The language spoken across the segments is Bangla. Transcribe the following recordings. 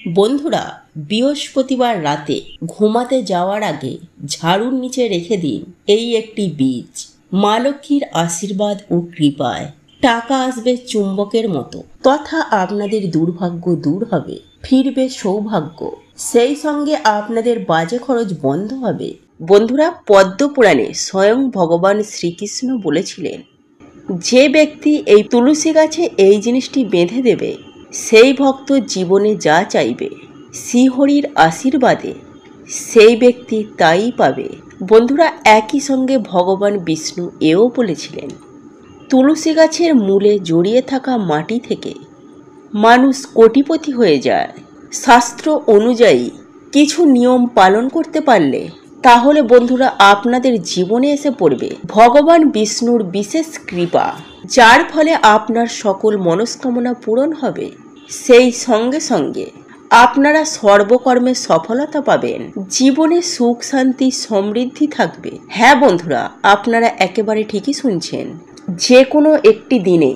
বন্ধুরা, বৃহস্পতিবার রাতে ঘুমাতে যাওয়ার আগে ঝাড়ুর নিচে রেখে দিন এই একটি বীজ। মা লক্ষ্মীর আশীর্বাদ ও কৃপায় টাকা আসবে চুম্বকের মতো, তথা আপনাদের দুর্ভাগ্য দূর হবে, ফিরবে সৌভাগ্য, সেই সঙ্গে আপনাদের বাজে খরচ বন্ধ হবে। বন্ধুরা, পদ্মপুরাণে স্বয়ং ভগবান শ্রীকৃষ্ণ বলেছিলেন, যে ব্যক্তি এই তুলসী গাছে এই জিনিসটি বেঁধে দেবে, সেই ভক্ত জীবনে যা চাইবে শ্রীহরির আশীর্বাদে সেই ব্যক্তি তাই পাবে। বন্ধুরা, একই সঙ্গে ভগবান বিষ্ণু এও বলেছিলেন, তুলসী গাছের মূলে জড়িয়ে থাকা মাটি থেকে মানুষ কোটিপতি হয়ে যায়। শাস্ত্র অনুযায়ী কিছু নিয়ম পালন করতে পারলে তাহলে বন্ধুরা আপনাদের জীবনে এসে পড়বে ভগবান বিষ্ণুর বিশেষ কৃপা, যার ফলে আপনার সকল মনস্কামনা পূরণ হবে। সেই সঙ্গে সঙ্গে আপনারা সর্বকর্মে সফলতা পাবেন, জীবনে সুখ শান্তি সমৃদ্ধি থাকবে। হ্যাঁ বন্ধুরা, আপনারা একেবারে ঠিকই শুনছেন। যে কোনো একটি দিনে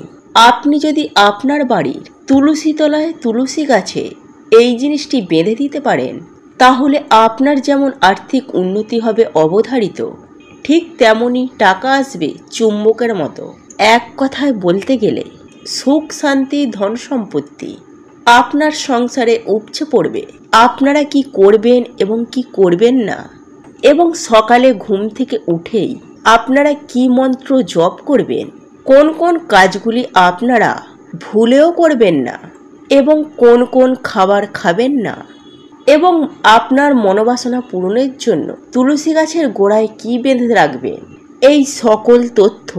আপনি যদি আপনার বাড়ির তুলসী তলায় তুলসী গাছে এই জিনিসটি বেঁধে দিতে পারেন, তাহলে আপনার যেমন আর্থিক উন্নতি হবে অবধারিত, ঠিক তেমনই টাকা আসবে চুম্বকের মতো। এক কথায় বলতে গেলে সুখ শান্তি ধন সম্পত্তি আপনার সংসারে উপচে পড়বে। আপনারা কি করবেন এবং কি করবেন না, এবং সকালে ঘুম থেকে উঠেই আপনারা কি মন্ত্র জপ করবেন, কোন কোন কাজগুলি আপনারা ভুলেও করবেন না, এবং কোন কোন খাবার খাবেন না, এবং আপনার মনোবাসনা পূরণের জন্য তুলসী গাছের গোড়ায় কি বেঁধে রাখবেন, এই সকল তথ্য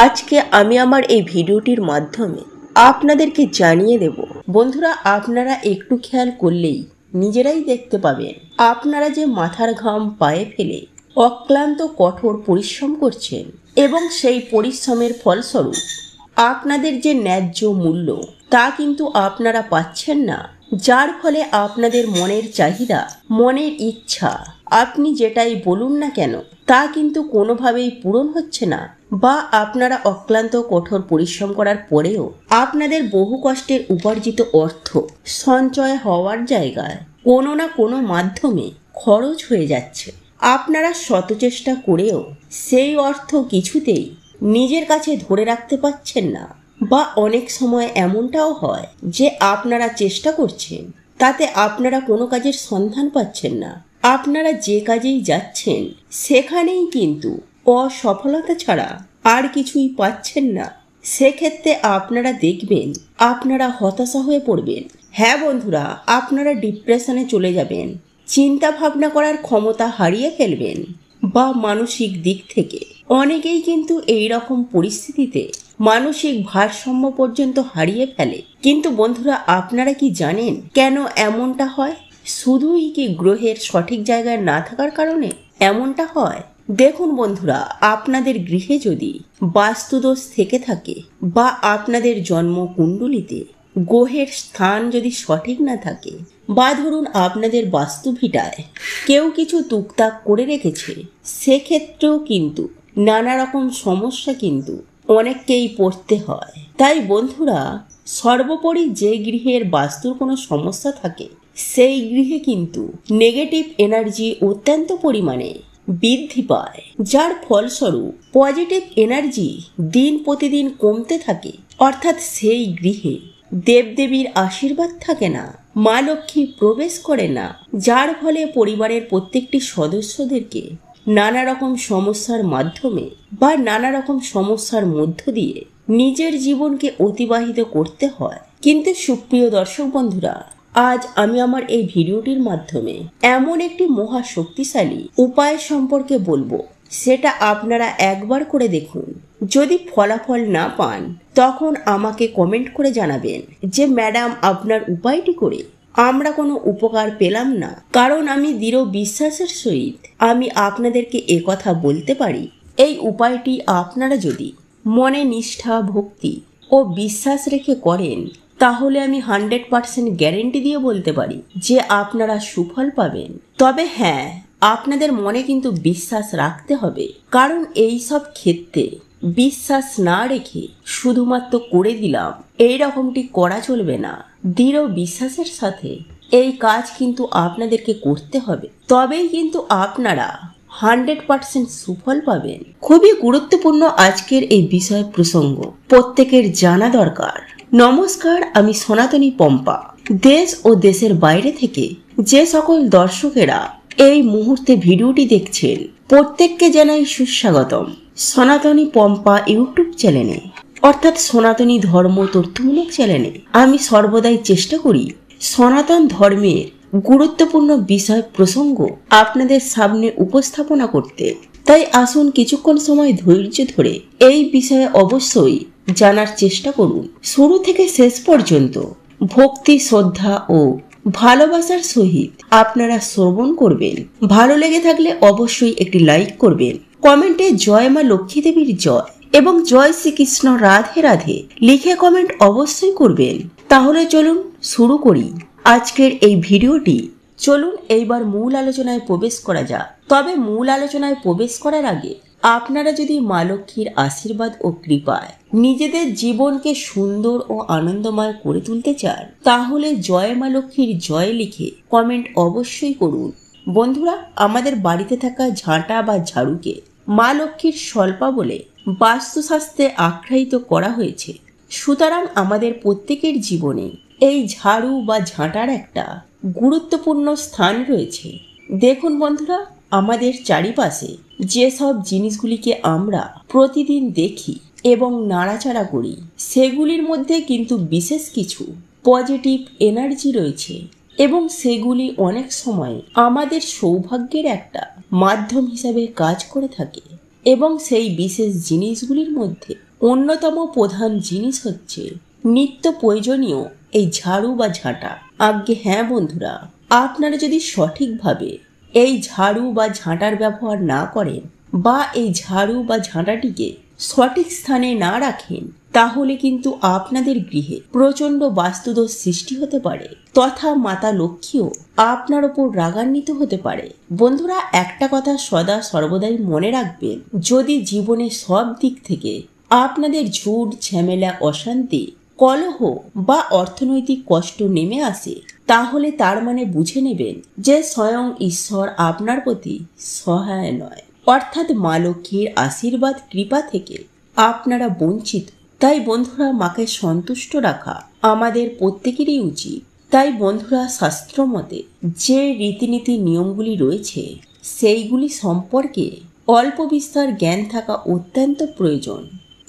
আজকে আমি আমার এই ভিডিওটির মাধ্যমে আপনাদেরকে জানিয়ে দেব। বন্ধুরা, আপনারা একটু খেয়াল করলেই নিজেরাই দেখতে পাবেন, আপনারা যে মাথার ঘাম পায়ে ফেলে অক্লান্ত কঠোর পরিশ্রম করছেন এবং সেই পরিশ্রমের ফলস্বরূপ আপনাদের যে ন্যায্য মূল্য তা কিন্তু আপনারা পাচ্ছেন না, যার ফলে আপনাদের মনের চাহিদা, মনের ইচ্ছা, আপনি যেটাই বলুন না কেন তা কিন্তু কোনোভাবেই পূরণ হচ্ছে না, বা আপনারা অক্লান্ত কঠোর পরিশ্রম করার পরেও আপনাদের বহু কষ্টের উপার্জিত অর্থ সঞ্চয় হওয়ার জায়গায় কোনো না কোনো মাধ্যমে খরচ হয়ে যাচ্ছে। আপনারা শত চেষ্টা করেও সেই অর্থ কিছুতেই নিজের কাছে ধরে রাখতে পারছেন না, বা অনেক সময় এমনটাও হয় যে আপনারা চেষ্টা করছেন, তাতে আপনারা কোনো কাজের সন্ধান পাচ্ছেন না। আপনারা যে কাজেই যাচ্ছেন সেখানেই কিন্তু অসফলতা ছাড়া আর কিছুই পাচ্ছেন না। সেক্ষেত্রে আপনারা দেখবেন আপনারা হতাশা হয়ে পড়বেন। হ্যাঁ বন্ধুরা, আপনারা ডিপ্রেশনে চলে যাবেন, চিন্তা ভাবনা করার ক্ষমতা হারিয়ে ফেলবেন, বা মানসিক দিক থেকে অনেকেই কিন্তু এই রকম পরিস্থিতিতে মানসিক ভারসাম্য পর্যন্ত হারিয়ে ফেলে। কিন্তু বন্ধুরা, আপনারা কি জানেন কেন এমনটা হয়? শুধুই কি গ্রহের সঠিক জায়গায় না থাকার কারণে এমনটা হয়? দেখুন বন্ধুরা, আপনাদের গৃহে যদি বাস্তুদোষ থেকে থাকে, বা আপনাদের জন্ম কুণ্ডলিতে গ্রহের স্থান যদি সঠিক না থাকে, বা ধরুন আপনাদের বাস্তুভিটায় কেউ কিছু টুকটাক করে রেখেছে, সেক্ষেত্রেও কিন্তু নানা রকম সমস্যা কিন্তু অনেককেই পড়তে হয়। তাই বন্ধুরা, সর্বোপরি যে গৃহের বাস্তুর কোনো সমস্যা থাকে সেই গৃহে কিন্তু নেগেটিভ এনার্জি অত্যন্ত পরিমাণে বৃদ্ধি পায়, যার ফলস্বরূপ পজিটিভ এনার্জি দিন প্রতিদিন কমতে থাকে। অর্থাৎ সেই গৃহে দেবদেবীর আশীর্বাদ থাকে না, মা লক্ষ্মী প্রবেশ করে না, যার ফলে পরিবারের প্রত্যেকটি সদস্যদেরকে নানা রকম সমস্যার মাধ্যমে বা নানা রকম সমস্যার মধ্য দিয়ে নিজের জীবনকে অতিবাহিত করতে হয়। কিন্তু সুপ্রিয় দর্শক বন্ধুরা, আজ আমি আমার এই ভিডিওটির মাধ্যমে এমন একটি মহা শক্তিশালী উপায় সম্পর্কে বলবো, সেটা আপনারা একবার করে দেখুন। যদি ফলাফল না পান তখন আমাকে কমেন্ট করে জানাবেন যে ম্যাডাম, আপনার উপায়টি করে আমরা কোনো উপকার পেলাম না। কারণ আমি দৃঢ় বিশ্বাসের সহিত আমি আপনাদেরকে একথা বলতে পারি, এই উপায়টি আপনারা যদি মনে নিষ্ঠা, ভক্তি ও বিশ্বাস রেখে করেন, তাহলে আমি 100% গ্যারেন্টি দিয়ে বলতে পারি যে আপনারা সুফল পাবেন। তবে হ্যাঁ, আপনাদের মনে কিন্তু বিশ্বাস রাখতে হবে, কারণ এই সব ক্ষেত্রে বিশ্বাস না রেখে শুধুমাত্র করে দিলাম এই রকমটি করা চলবে না। দৃঢ় বিশ্বাসের সাথে এই কাজ কিন্তু আপনাদেরকে করতে হবে, তবেই কিন্তু আপনারা 100% সুফল পাবেন। খুবই গুরুত্বপূর্ণ আজকের এই বিষয় প্রসঙ্গ, প্রত্যেকের জানা দরকার। নমস্কার, আমি সনাতনী পম্পা। দেশ ও দেশের বাইরে থেকে যে সকল দর্শকেরা এই মুহূর্তে ভিডিওটি দেখছেন, প্রত্যেককে জানাই সুস্বাগতম সনাতনী পম্পা ইউটিউব চ্যানেলে, অর্থাৎ সনাতনী ধর্ম তথ্যমূলক চ্যানেলে। আমি সর্বদাই চেষ্টা করি সনাতন ধর্মের গুরুত্বপূর্ণ বিষয় প্রসঙ্গ আপনাদের সামনে উপস্থাপনা করতে। তাই আসুন কিছুক্ষণ সময় ধৈর্য ধরে এই বিষয়ে অবশ্যই জানার চেষ্টা করুন। শুরু থেকে শেষ পর্যন্ত ভক্তি, শ্রদ্ধা ও ভালোবাসার সহিত আপনারা শ্রবণ করবেন। ভালো লেগে থাকলে অবশ্যই একটি লাইক করবেন। কমেন্টে জয় মা লক্ষ্মী দেবীর জয় এবং জয় শ্রীকৃষ্ণ রাধে রাধে লিখে কমেন্ট অবশ্যই করবেন। তাহলে চলুন শুরু করি আজকের এই ভিডিওটি। চলুন এইবার মূল আলোচনায় প্রবেশ করা যাক। তবে মূল আলোচনায় প্রবেশ করার আগে আপনারা যদি মা লক্ষ্মীর আশীর্বাদ ও কৃপায় নিজেদের জীবনকে সুন্দর ও আনন্দময় করে তুলতে চান, তাহলে জয় মা লক্ষ্মীর জয় লিখে কমেন্ট অবশ্যই করুন। বন্ধুরা, আমাদের বাড়িতে থাকা ঝাঁটা বা ঝাড়ুকে মা লক্ষ্মীর স্বল্পা বলে বাস্তুশাস্ত্রে আখ্যায়িত করা হয়েছে। সুতরাং আমাদের প্রত্যেকের জীবনে এই ঝাড়ু বা ঝাঁটার একটা গুরুত্বপূর্ণ স্থান রয়েছে। দেখুন বন্ধুরা, আমাদের চারিপাশে যেসব জিনিসগুলিকে আমরা প্রতিদিন দেখি এবং নাড়াচাড়া করি, সেগুলির মধ্যে কিন্তু বিশেষ কিছু পজিটিভ এনার্জি রয়েছে এবং সেগুলি অনেক সময় আমাদের সৌভাগ্যের একটা মাধ্যম হিসাবে কাজ করে থাকে। এবং সেই বিশেষ জিনিসগুলির মধ্যে অন্যতম প্রধান জিনিস হচ্ছে নিত্য প্রয়োজনীয় এই ঝাড়ু বা ঝাঁটা। আজ্ঞে হ্যাঁ বন্ধুরা, আপনারা যদি সঠিকভাবে এই ঝাড়ু বা ঝাঁটার ব্যবহার না করেন বা এই ঝাড়ু বা ঝাঁটাটিকে সঠিক স্থানে না রাখেন, তাহলে কিন্তু আপনাদের গৃহে প্রচণ্ড বাস্তুদোষ সৃষ্টি হতে পারে, তথা মাতা লক্ষ্মীও আপনার ওপর রাগান্বিত হতে পারে। বন্ধুরা, একটা কথা সদা সর্বদাই মনে রাখবেন, যদি জীবনে সব দিক থেকে আপনাদের ঝুট, ঝামেলা, অশান্তি, কলহ বা অর্থনৈতিক কষ্ট নেমে আসে, তাহলে তার মানে বুঝে নেবেন যে স্বয়ং ঈশ্বর আপনার প্রতি সহায় নয়, অর্থাৎ মা লক্ষ্মীর আশীর্বাদ কৃপা থেকে আপনারা বঞ্চিত। তাই বন্ধুরা, মাকে সন্তুষ্ট রাখা আমাদের প্রত্যেকেরই উচিত। তাই বন্ধুরা, শাস্ত্র মতে যে রীতিনীতি নিয়মগুলি রয়েছে, সেইগুলি সম্পর্কে অল্প বিস্তর জ্ঞান থাকা অত্যন্ত প্রয়োজন।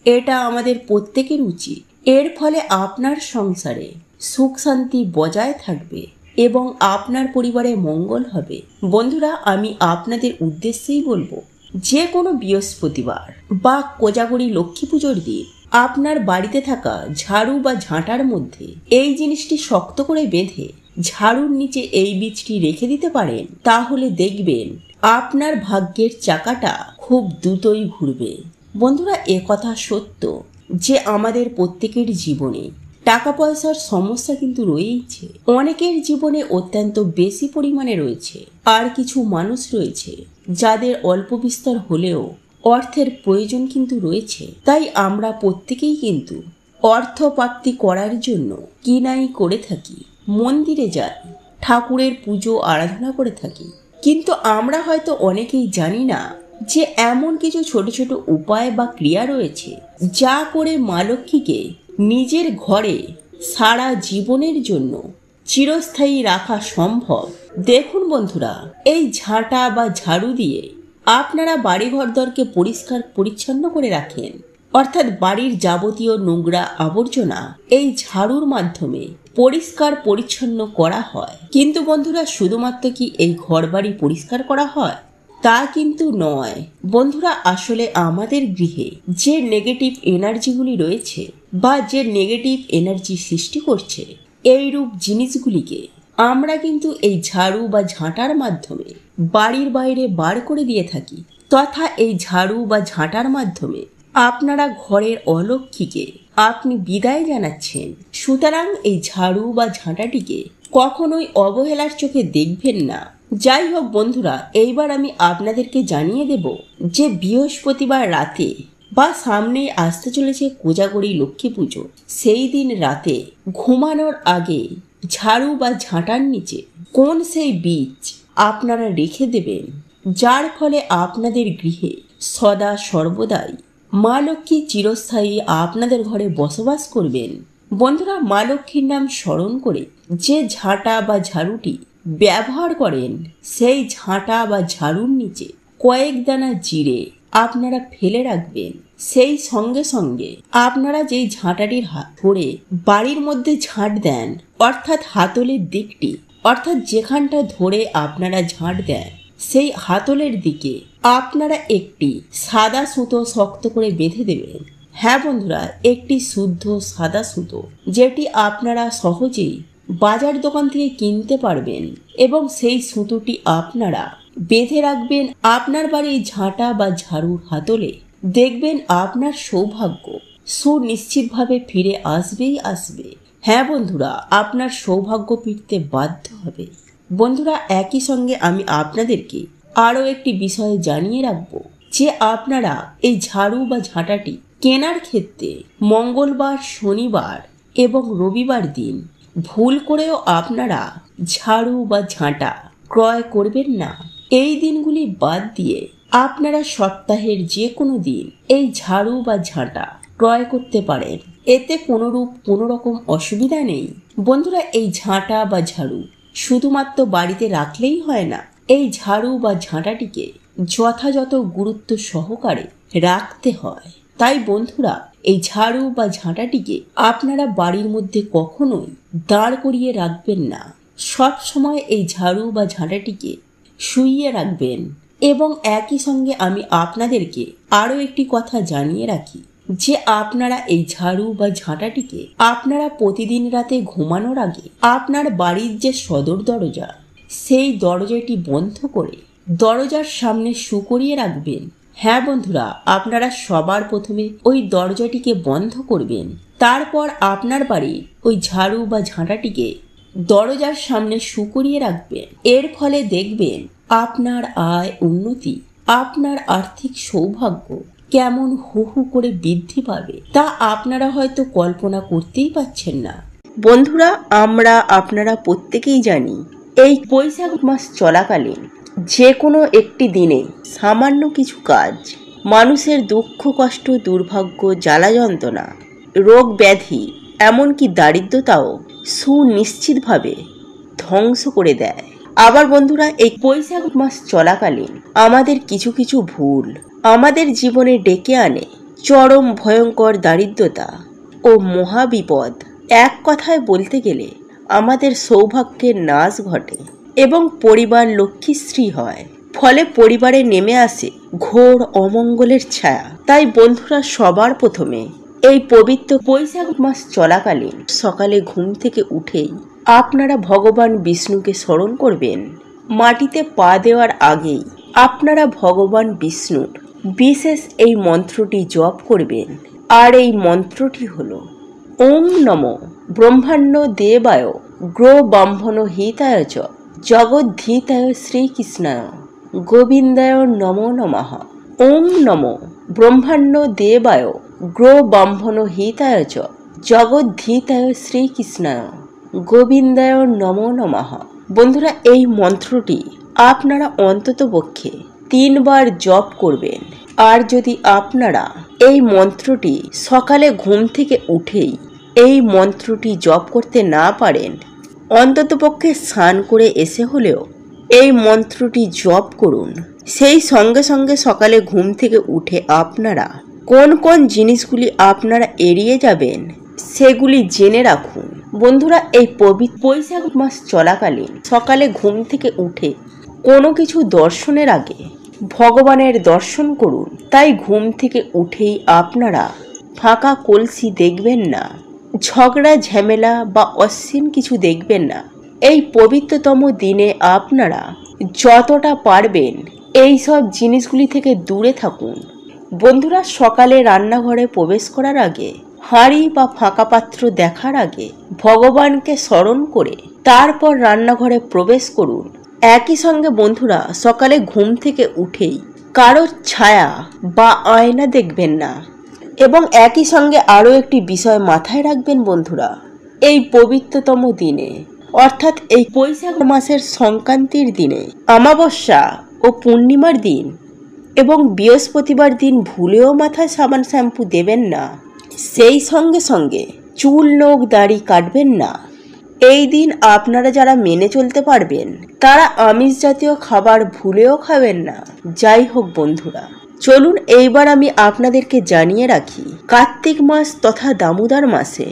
এটা আমাদের প্রত্যেকের উচিত। এর ফলে আপনার সংসারে সুখ শান্তি বজায় থাকবে এবং আপনার পরিবারে মঙ্গল হবে। বন্ধুরা, আমি আপনাদের উদ্দেশ্যেই বলবো, যে কোনো বৃহস্পতিবার বা কোজাগরী লক্ষ্মী পুজোর দিন আপনার বাড়িতে থাকা ঝাড়ু বা ঝাঁটার মধ্যে এই জিনিসটি শক্ত করে বেঁধে ঝাড়ুর নিচে এই বীজটি রেখে দিতে পারেন, তাহলে দেখবেন আপনার ভাগ্যের চাকাটা খুব দ্রুতই ঘুরবে। বন্ধুরা, কথা সত্য যে আমাদের প্রত্যেকের জীবনে টাকা পয়সার সমস্যা কিন্তু রয়েইছে। অনেকের জীবনে অত্যন্ত বেশি পরিমাণে রয়েছে, আর কিছু মানুষ রয়েছে যাদের অল্প বিস্তর হলেও অর্থের প্রয়োজন কিন্তু রয়েছে। তাই আমরা প্রত্যেকেই কিন্তু অর্থ প্রাপ্তি করার জন্য কি নাই করে থাকি, মন্দিরে যাই, ঠাকুরের পুজো আরাধনা করে থাকি, কিন্তু আমরা হয়তো অনেকেই জানি না যে এমন কিছু ছোট ছোট উপায় বা ক্রিয়া রয়েছে যা করে মা লক্ষ্মীকে নিজের ঘরে সারা জীবনের জন্য চিরস্থায়ী রাখা সম্ভব। দেখুন বন্ধুরা, এই ঝাঁটা বা ঝাড়ু দিয়ে আপনারা বাড়িঘর দরকে পরিষ্কার পরিচ্ছন্ন করে রাখেন, অর্থাৎ বাড়ির যাবতীয় নোংরা আবর্জনা এই ঝাড়ুর মাধ্যমে পরিষ্কার পরিচ্ছন্ন করা হয়। কিন্তু বন্ধুরা, শুধুমাত্র কি এই ঘর বাড়ি পরিষ্কার করা হয় তা কিন্তু নয়। বন্ধুরা, আসলে আমাদের গৃহে যে নেগেটিভ এনার্জিগুলি রয়েছে বা যে নেগেটিভ এনার্জি সৃষ্টি করছে, এইরূপ জিনিসগুলিকে আমরা কিন্তু এই ঝাড়ু বা ঝাঁটার মাধ্যমে বাড়ির বাইরে বার করে দিয়ে থাকি, তথা এই ঝাড়ু বা ঝাঁটার মাধ্যমে আপনারা ঘরের অলক্ষ্মীকে আপনি বিদায় জানাচ্ছেন। সুতরাং এই ঝাড়ু বা ঝাঁটাটিকে কখনোই অবহেলার চোখে দেখবেন না। যাই হোক বন্ধুরা, এইবার আমি আপনাদেরকে জানিয়ে দেব যে বৃহস্পতিবার রাতে বা সামনে আসতে চলেছে কোজাগরী লক্ষ্মী পুজো, সেই দিন রাতে ঘুমানোর আগে ঝাড়ু বা ঝাঁটার নিচে কোন সেই বীজ আপনারা রেখে দেবেন, যার ফলে আপনাদের গৃহে সদা সর্বদাই মা লক্ষ্মী চিরস্থায়ী আপনাদের ঘরে বসবাস করবেন। বন্ধুরা, মা লক্ষ্মীর নাম স্মরণ করে যে ঝাঁটা বা ঝাড়ুটি ব্যবহার করেন, সেই ঝাঁটা বা ঝাড়ুর নিচে কয়েক দানা জিরে আপনারা ফেলে রাখবেন। সেই সঙ্গে সঙ্গে আপনারা যেই ঝাঁটাটির হাত ধরে বাড়ির মধ্যে ঝাঁট দেন, অর্থাৎ হাতলের দিকটি, অর্থাৎ যেখানটা ধরে আপনারা ঝাঁট দেন সেই হাতলের দিকে আপনারা একটি সাদা সুতো শক্ত করে বেঁধে দেবেন। হ্যাঁ বন্ধুরা, একটি শুদ্ধ সাদা সুতো, যেটি আপনারা সহজেই বাজার দোকান থেকে কিনতে পারবেন, এবং সেই সুতোটি আপনারা বেঁধে রাখবেন আপনার বাড়ির ঝাঁটা বা ঝাড়ুর হাতলে। দেখবেন আপনার সৌভাগ্য সুনিশ্চিতভাবে ফিরে আসবেই আসবে। হ্যাঁ বন্ধুরা, আপনার সৌভাগ্য ফিরতে বাধ্য হবে। বন্ধুরা, একই সঙ্গে আমি আপনাদেরকে আরও একটি বিষয় জানিয়ে রাখবো যে আপনারা এই ঝাড়ু বা ঝাঁটাটি কেনার ক্ষেত্রে মঙ্গলবার, শনিবার এবং রবিবার দিন ভুল করেও আপনারা ঝাড়ু বা ঝাঁটা ক্রয় করবেন না। এই দিনগুলি বাদ দিয়ে আপনারা সপ্তাহের যে কোনো দিন এই ঝাড়ু বা ঝাঁটা ক্রয় করতে পারেন, এতে কোনো রকম অসুবিধা নেই। বন্ধুরা, এই ঝাঁটা বা ঝাড়ু শুধুমাত্র বাড়িতে রাখলেই হয় না, এই ঝাড়ু বা ঝাঁটাটিকে যথাযথ গুরুত্ব সহকারে রাখতে হয়। তাই বন্ধুরা, এই ঝাড়ু বা ঝাঁটাটিকে আপনারা বাড়ির মধ্যে কখনোই দাঁড় করিয়ে রাখবেন না। সব সময় এই ঝাড়ু বা ঝাঁটাটিকে শুইয়ে রাখবেন। এবং একই সঙ্গে আমি আপনাদেরকে আরও একটি কথা জানিয়ে রাখি যে আপনারা এই ঝাড়ু বা ঝাঁটাটিকে আপনারা প্রতিদিন রাতে ঘুমানোর আগে আপনার বাড়ির যে সদর দরজা, সেই দরজাটি বন্ধ করে দরজার সামনে শুকরিয়ে রাখবেন। হ্যাঁ বন্ধুরা, আপনারা সবার প্রথমে ওই দরজাটিকে বন্ধ করবেন, তারপর আপনার বাড়ির ওই ঝাড়ু বা ঝাঁটাটিকে দরজার সামনে শুকরিয়ে রাখবেন। এর ফলে দেখবেন আপনার আয় উন্নতি, আপনার আর্থিক সৌভাগ্য কেমন হু হু করে বৃদ্ধি পাবে তা আপনারা হয়তো কল্পনা করতেই পারছেন না। বন্ধুরা, আপনারা প্রত্যেকেই জানি এই বৈশাখ মাস চলাকালীন যে কোনো একটি দিনে সামান্য কিছু কাজ মানুষের দুঃখ, কষ্ট, দুর্ভাগ্য, জ্বালা যন্ত্রণা, রোগ ব্যাধি, এমনকি দারিদ্রতাও সুনিশ্চিতভাবে ধ্বংস করে দেয়। আবার বন্ধুরা, এই বৈশাখ মাস চলাকালীন আমাদের কিছু কিছু ভুল আমাদের জীবনে ডেকে আনে চরম ভয়ঙ্কর দারিদ্রতা ও মহাবিপদ। এক কথায় বলতে গেলে আমাদের সৌভাগ্যের নাশ ঘটে এবং পরিবার লক্ষ্মীশ্রী হয়, ফলে পরিবারে নেমে আসে ঘোর অমঙ্গলের ছায়া। তাই বন্ধুরা, সবার প্রথমে এই পবিত্র বৈশাখ মাস চলাকালীন সকালে ঘুম থেকে উঠেই আপনারা ভগবান বিষ্ণুকে স্মরণ করবেন। মাটিতে পা দেওয়ার আগেই আপনারা ভগবান বিষ্ণুর বিশেষ এই মন্ত্রটি জপ করবেন। আর এই মন্ত্রটি হলো ওম নমো ব্রহ্মাণ্ড দেবায় গ্রো ব্রাহ্মণ হিতায় চ জগদ্ধিতায় শ্রীকৃষ্ণায় গোবিন্দায় নমো নমঃ। ওম নমো ব্রহ্মাণ্ড দেবায় গ্রো ব্রাহ্মণ হিতায় চ জগদ্ধিতায় শ্রীকৃষ্ণায় গোবিন্দায় নমো নমঃ। বন্ধুরা, এই মন্ত্রটি আপনারা অন্ততপক্ষে 3 বার জপ করবেন। আর যদি আপনারা এই মন্ত্রটি সকালে ঘুম থেকে উঠেই এই মন্ত্রটি জপ করতে না পারেন, অন্ততপক্ষে স্নান করে এসে হলেও এই মন্ত্রটি জপ করুন। সেই সঙ্গে সঙ্গে সকালে ঘুম থেকে উঠে আপনারা কোন কোন জিনিসগুলি আপনারা এড়িয়ে যাবেন সেগুলি জেনে রাখুন। বন্ধুরা, এই পবিত্র বৈশাখ মাস চলাকালীন সকালে ঘুম থেকে উঠে কোনো কিছু দর্শনের আগে ভগবানের দর্শন করুন। তাই ঘুম থেকে উঠেই আপনারা ফাঁকা কলসি দেখবেন না, ঝগড়া ঝামেলা বা অশ্লীল কিছু দেখবেন না। এই পবিত্রতম দিনে আপনারা যতটা পারবেন এই সব জিনিসগুলি থেকে দূরে থাকুন। বন্ধুরা, সকালে রান্নাঘরে প্রবেশ করার আগে, হাঁড়ি বা ফাঁকা পাত্র দেখার আগে ভগবানকে স্মরণ করে তারপর রান্নাঘরে প্রবেশ করুন। একই সঙ্গে বন্ধুরা, সকালে ঘুম থেকে উঠেই কারোর ছায়া বা আয়না দেখবেন না। এবং একই সঙ্গে আরও একটি বিষয় মাথায় রাখবেন বন্ধুরা, এই পবিত্রতম দিনে অর্থাৎ এই বৈশাখ মাসের সংক্রান্তির দিনে অমাবস্যা ও পূর্ণিমার দিন এবং বৃহস্পতিবার দিন ভুলেও মাথায় সাবান শ্যাম্পু দেবেন না। সেই সঙ্গে সঙ্গে চুল নখ দাড়ি কাটবেন না। এই দিন আপনারা যারা মেনে চলতে পারবেন তারা আমিষ জাতীয় খাবার ভুলেও খাবেন না। যাই হোক বন্ধুরা, চলুন এইবার আমি আপনাদেরকে জানিয়ে রাখি কার্তিক মাস তথা দামোদর মাসে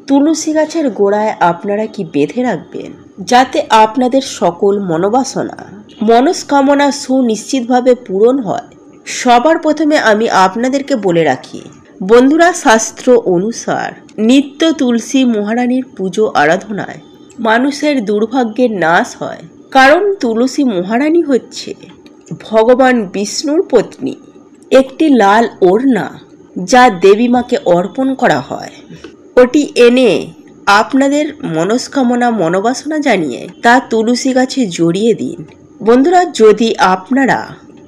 তুলসী গাছের গোড়ায় আপনারা কি বেঁধে রাখবেন যাতে আপনাদের সকল মনস্কামনা সুনিশ্চিতভাবে পূরণ হয়। সবার প্রথমে আমি আপনাদেরকে বলে রাখি বন্ধুরা, শাস্ত্র অনুসার নিত্য তুলসী মহারানীর পুজো আরাধনায় মানুষের দুর্ভাগ্যের নাশ হয়, কারণ তুলসী মহারানী হচ্ছে ভগবান বিষ্ণুর পত্নী। একটি লাল ওড়না যা দেবী মাকে অর্পণ করা হয়, ওটি এনে আপনাদের মনস্কামনা জানিয়ে তা তুলসী গাছে জড়িয়ে দিন। বন্ধুরা, যদি আপনারা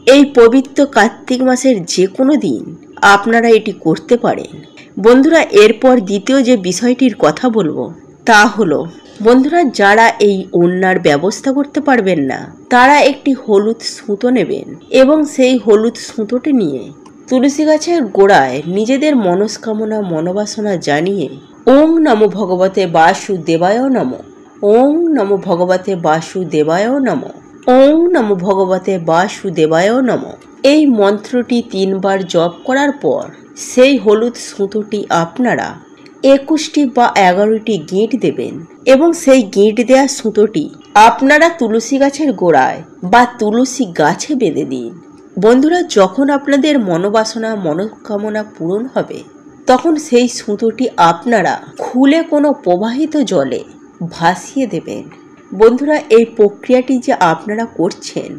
এই পবিত্র কার্তিক মাসের যে কোনো দিন আপনারা এটি করতে পারেন। বন্ধুরা, এরপর দ্বিতীয় যে বিষয়টির কথা বলবো তা হলো বন্ধুরা, যারা এই ওড়নার ব্যবস্থা করতে পারবেন না তারা একটি হলুদ সুতো নেবেন এবং সেই হলুদ সুতোটি নিয়ে তুলসী গাছের গোড়ায় নিজেদের মনস্কামনা জানিয়ে ওং নমো ভগবতে বাসুদেবায় নমঃ, ওং নমো ভগবতে বাসুদেবায় নমঃ, ওং নমো ভগবতে বাসুদেবায় নমঃ এই মন্ত্রটি 3 বার জপ করার পর সেই হলুদ সুতোটি আপনারা 21টি বা 11টি গিঁট দেবেন এবং সেই গিঁট দেওয়া সুতোটি আপনারা তুলসী গাছের গোড়ায় বা তুলসী গাছে বেঁধে দিন। বন্ধুরা, যখন আপনাদের মনোকামনা পূরণ হবে তখন সেই সুতোটি আপনারা খুলে কোনো প্রবাহিত জলে ভাসিয়ে দেবেন। বন্ধুরা, এই প্রক্রিয়াটি যে আপনারা করছেন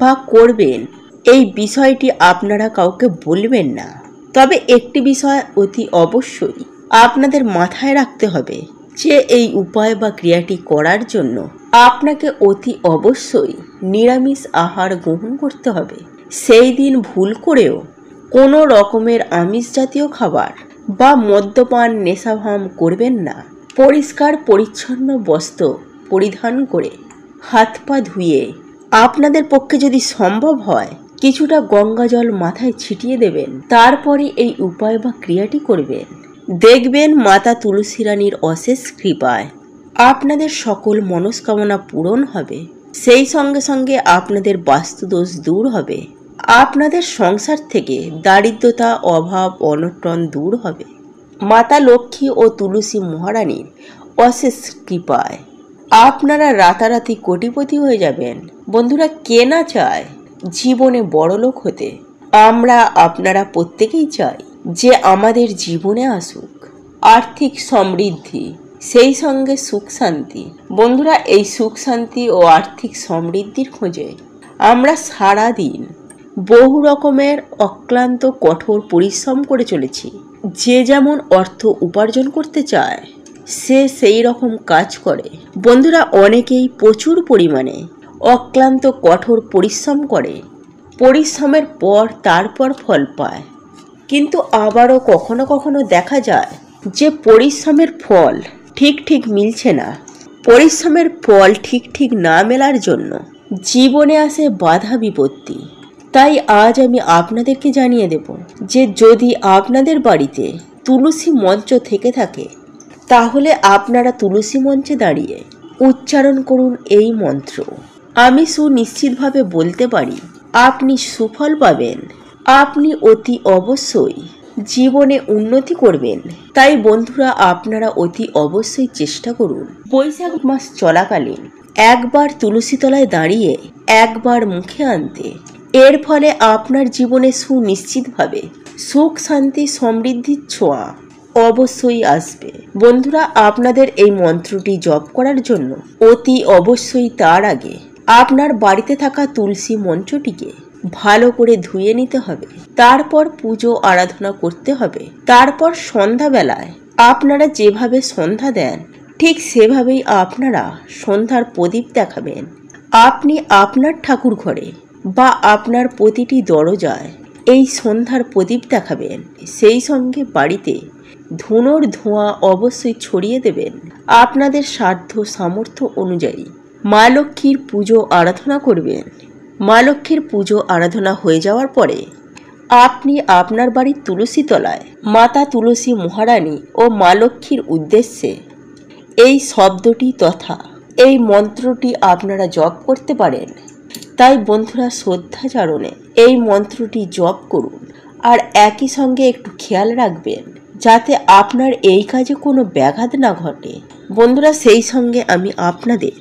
বা করবেন এই বিষয়টি আপনারা কাউকে বলবেন না। তবে একটি বিষয় অতি অবশ্যই আপনাদের মাথায় রাখতে হবে যে এই উপায় বা ক্রিয়াটি করার জন্য আপনাকে অতি অবশ্যই নিরামিষ আহার গ্রহণ করতে হবে। সেই দিন ভুল করেও কোনো রকমের আমিষ জাতীয় খাবার বা মদ্যপান নেশাভাম করবেন না। পরিষ্কার পরিচ্ছন্ন বস্ত্র পরিধান করে হাত পা ধুয়ে আপনাদের পক্ষে যদি সম্ভব হয় কিছুটা গঙ্গা জল মাথায় ছিটিয়ে দেবেন। তারপরে এই উপায় বা ক্রিয়াটি করবেন। দেখবেন মাতা তুলসী রানীর অশেষ কৃপায় আপনাদের সকল মনস্কামনা পূরণ হবে। সেই সঙ্গে সঙ্গে আপনাদের বাস্তুদোষ দূর হবে। আপনাদের সংসার থেকে দারিদ্রতা, অভাব, অনটন দূর হবে। মাতা লক্ষ্মী ও তুলসী মহারানীর অশেষ কৃপায় আপনারা রাতারাতি কোটিপতি হয়ে যাবেন। বন্ধুরা, কে না চায় জীবনে বড়লোক হতে? আমরা আপনারা প্রত্যেকেই চাই যে আমাদের জীবনে আসুক আর্থিক সমৃদ্ধি, সেই সঙ্গে সুখ শান্তি। বন্ধুরা, এই সুখ শান্তি ও আর্থিক সমৃদ্ধির খোঁজে আমরা সারা দিন বহু রকমের অক্লান্ত কঠোর পরিশ্রম করে চলেছি। যে যেমন অর্থ উপার্জন করতে চায় সে সেই রকম কাজ করে। বন্ধুরা, অনেকেই প্রচুর পরিমাণে অক্লান্ত কঠোর পরিশ্রম করে, পরিশ্রমের পর তারপর ফল পায়। কিন্তু আবারও কখনো কখনো দেখা যায় যে পরিশ্রমের ফল ঠিক মিলছে না। পরিশ্রমের ফল ঠিক না মেলার জন্য জীবনে আসে বাধা বিপত্তি। তাই আজ আমি আপনাদেরকে জানিয়ে দেব যে যদি আপনাদের বাড়িতে তুলসী মঞ্চ থেকে থাকে তাহলে আপনারা তুলসী মঞ্চে দাঁড়িয়ে উচ্চারণ করুন এই মন্ত্র। আমি সুনিশ্চিতভাবে বলতে পারি আপনি সুফল পাবেন। আপনি অতি অবশ্যই জীবনে উন্নতি করবেন। তাই বন্ধুরা, আপনারা অতি অবশ্যই চেষ্টা করুন বৈশাখ মাস চলাকালীন একবার তুলসী তলায় দাঁড়িয়ে একবার মুখে আনতে। এর ফলে আপনার জীবনে সুনিশ্চিতভাবে সুখ শান্তি সমৃদ্ধির ছোঁয়া অবশ্যই আসবে। বন্ধুরা, আপনাদের এই মন্ত্রটি জপ করার জন্য অতি অবশ্যই তার আগে আপনার বাড়িতে থাকা তুলসী মঞ্চটিকে ভালো করে ধুয়ে নিতে হবে। তারপর পুজো আরাধনা করতে হবে। তারপর সন্ধ্যাবেলায় আপনারা যেভাবে সন্ধ্যা দেন ঠিক সেভাবেই আপনারা সন্ধ্যার প্রদীপ দেখাবেন। আপনি আপনার ঠাকুর ঘরে বা আপনার প্রতিটি দরজায় এই সন্ধ্যার প্রদীপ দেখাবেন। সেই সঙ্গে বাড়িতে ধুনোর ধোঁয়া অবশ্যই ছড়িয়ে দেবেন আপনাদের সাধ্য সামর্থ্য অনুযায়ী। মা লক্ষ্মীর পুজো আরাধনা করবেন। মা লক্ষ্মীর পুজো আরাধনা হয়ে যাওয়ার পরে আপনি আপনার বাড়ির তুলসী তলায় মাতা তুলসী মহারানী ও মা লক্ষ্মীর উদ্দেশ্যে এই শব্দটি তথা এই মন্ত্রটি আপনারা জপ করতে পারেন। তাই বন্ধুরা, শ্রদ্ধাচরণে এই মন্ত্রটি জপ করুন আর একই সঙ্গে একটু খেয়াল রাখবেন যাতে আপনার এই কাজে কোনো ব্যাঘাত না ঘটে। বন্ধুরা, সেই সঙ্গে আমি আপনাদের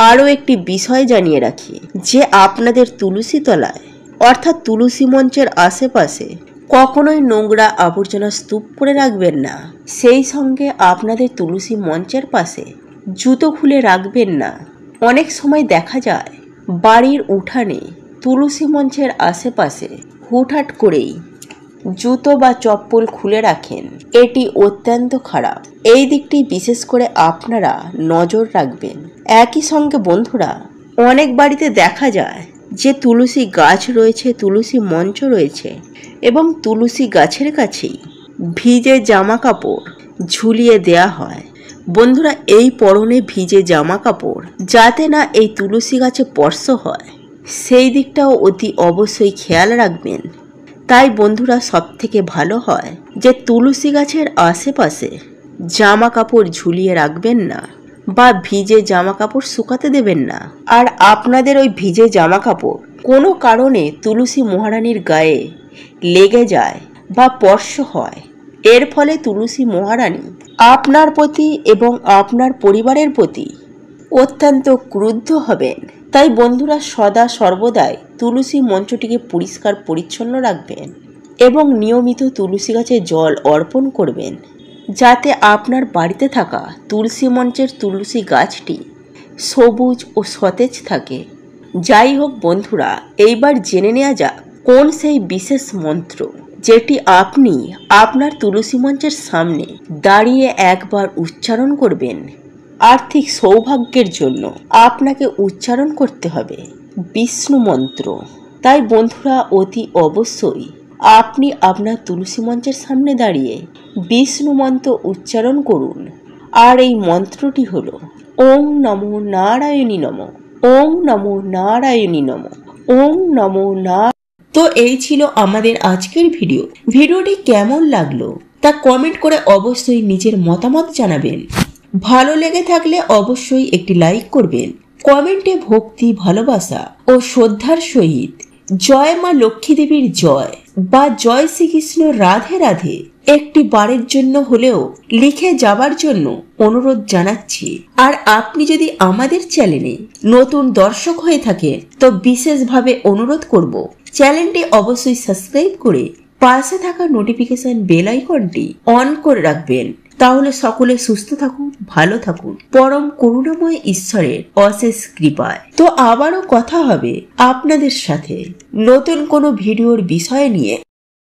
আরও একটি বিষয় জানিয়ে রাখি যে আপনাদের তুলসী তলায় অর্থাৎ তুলসী মঞ্চের আশেপাশে কখনোই নোংরা আবর্জনা স্তূপ করে রাখবেন না। সেই সঙ্গে আপনাদের তুলসী মঞ্চের পাশে জুতো খুলে রাখবেন না। অনেক সময় দেখা যায় বাড়ির উঠানে তুলসী মঞ্চের আশেপাশে হুটহাট করেই জুতো বা চপ্পল খুলে রাখেন। এটি অত্যন্ত খারাপ। এই দিকটি বিশেষ করে আপনারা নজর রাখবেন। একই সঙ্গে বন্ধুরা, অনেক বাড়িতে দেখা যায় যে তুলসী গাছ রয়েছে, তুলসী মঞ্চ রয়েছে এবং তুলসী গাছের কাছেই ভিজে জামা কাপড় ঝুলিয়ে দেয়া হয়। বন্ধুরা, এই পরনে ভিজে জামা কাপড় যাতে না এই তুলসী গাছে স্পর্শ হয় সেই দিকটাও অতি অবশ্যই খেয়াল রাখবেন। তাই বন্ধুরা, সব থেকে ভালো হয় যে তুলসী গাছের আশেপাশে জামা কাপড় ঝুলিয়ে রাখবেন না বা ভিজে জামা কাপড় শুকাতে দেবেন না। আর আপনাদের ওই ভিজে জামা কাপড় কোনো কারণে তুলসী মহারানীর গায়ে লেগে যায় বা স্পর্শ হয়, এর ফলে তুলসী মহারানী আপনার প্রতি এবং আপনার পরিবারের প্রতি অত্যন্ত ক্রুদ্ধ হবেন। তাই বন্ধুরা, সদা সর্বদাই তুলসী মঞ্চটিকে পরিষ্কার পরিচ্ছন্ন রাখবেন এবং নিয়মিত তুলসী গাছে জল অর্পণ করবেন যাতে আপনার বাড়িতে থাকা তুলসী মঞ্চের তুলসী গাছটি সবুজ ও সতেজ থাকে। যাই হোক বন্ধুরা, এইবার জেনে নেওয়া যাক কোন সেই বিশেষ মন্ত্র যেটি আপনি আপনার তুলসী মঞ্চের সামনে দাঁড়িয়ে একবার উচ্চারণ করবেন। আর্থিক সৌভাগ্যের জন্য আপনাকে উচ্চারণ করতে হবে বিষ্ণু মন্ত্র। তাই বন্ধুরা, অতি অবশ্যই আপনি আপনার তুলসী মঞ্চের সামনে দাঁড়িয়ে বিষ্ণু মন্ত্র উচ্চারণ করুন। আর এই মন্ত্রটি হলো ওং নমো নারায়ণী নমঃ, ওং নমো নারায়ণী নমঃ, ওং নমো নারায়ণ। তো এই ছিল আমাদের আজকের ভিডিও। ভিডিওটি কেমন লাগলো তা কমেন্ট করে অবশ্যই নিজের মতামত জানাবেন। ভালো লেগে থাকলে অবশ্যই একটি লাইক করবেন। কমেন্টে ভক্তি, ভালোবাসা ও শ্রদ্ধার সহিত জয় মা লক্ষ্মী দেবীর জয় বা জয় শ্রীকৃষ্ণ রাধে রাধে একটি বারের জন্য হলেও লিখে যাবার জন্য অনুরোধ জানাচ্ছি। আর আপনি যদি আমাদের চ্যানেলে নতুন দর্শক হয়ে থাকেন তো বিশেষভাবে অনুরোধ করব চ্যানেলটি অবশ্যই সাবস্ক্রাইব করে পাশে থাকা নোটিফিকেশন বেল আইকনটি অন করে রাখবেন। তাহলে সকলে সুস্থ থাকুন, ভালো থাকুন পরম করুণাময় ঈশ্বরের অশেষ কৃপায়। তো আবারও কথা হবে আপনাদের সাথে নতুন কোনো ভিডিওর বিষয় নিয়ে।